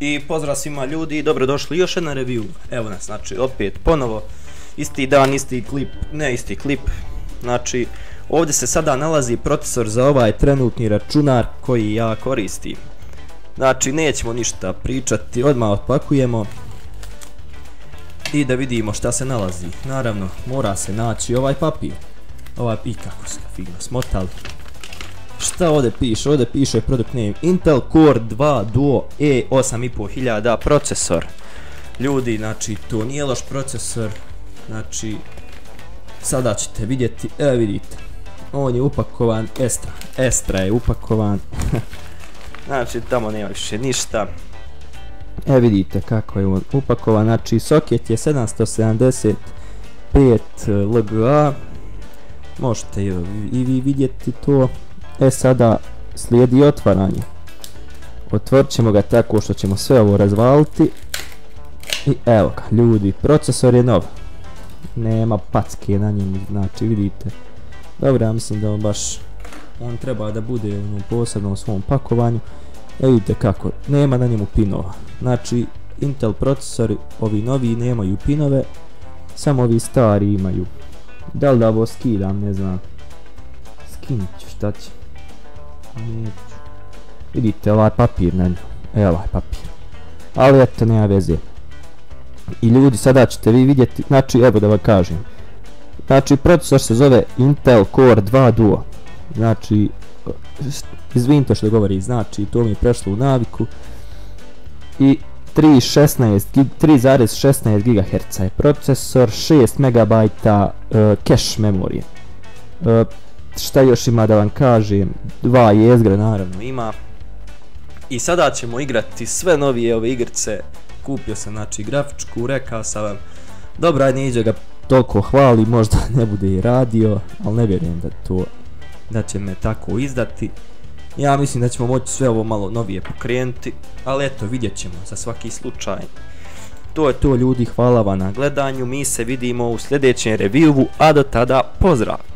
I pozdrav svima ljudi, dobrodošli još jedna review. Evo nas, znači opet ponovo isti dan, isti klip, ne isti klip. Znači ovdje se sada nalazi procesor za ovaj trenutni računar koji ja koristim. Znači nećemo ništa pričati, odmah otpakujemo i da vidimo šta se nalazi. Naravno mora se naći ovaj papir, i kako se ga fino smotali. Šta ovdje piše? Ovdje piše product name Intel Core 2 Duo E8500 procesor. Ljudi, znači to nije loš procesor. Znači sada ćete vidjeti, evo vidite, on je upakovan Extra je upakovan. Znači tamo nema više ništa. Evo vidite kako je on upakovan, znači soket je 775 LGA. Možete i vi vidjeti to. Sada slijedi otvaranje. Otvorit ćemo ga tako što ćemo sve ovo razvaliti. I evo ga ljudi, procesor je nov. Nema packe na njemu, znači vidite. Dobro, ja mislim da on treba da bude u posebnom svom pakovanju. Vidite kako, nema na njemu pinova. Znači Intel procesori, ovi novi nemaju pinove, samo ovi stari imaju. Da li da ovo skidam, ne znam. Skinit ću, šta će. Vidite ovaj papir na nju, ovaj papir. Ali eto, nema veze. I ljudi, sada ćete vi vidjeti, znači evo da vam kažem. Znači procesor se zove Intel Core 2 Duo. Znači, izvinite što govori, znači to mi je prešlo u naviku. I 3,16 GHz je procesor, 6 MB cache memorije. Šta još ima da vam kažem, 2 jezgra naravno ima. I sada ćemo igrati sve novije ove igrice. Kupio sam znači grafičku, rekao sam vam, dobro, ajde neđe ga toliko hvali, možda ne bude i radio, ali ne vjerujem da će me tako izdati. Ja mislim da ćemo moći sve ovo malo novije pokrenuti, ali eto, vidjet ćemo za svaki slučaj. To je to ljudi, hvala vam na gledanju, mi se vidimo u sljedećem reviewu, a do tada pozdrav!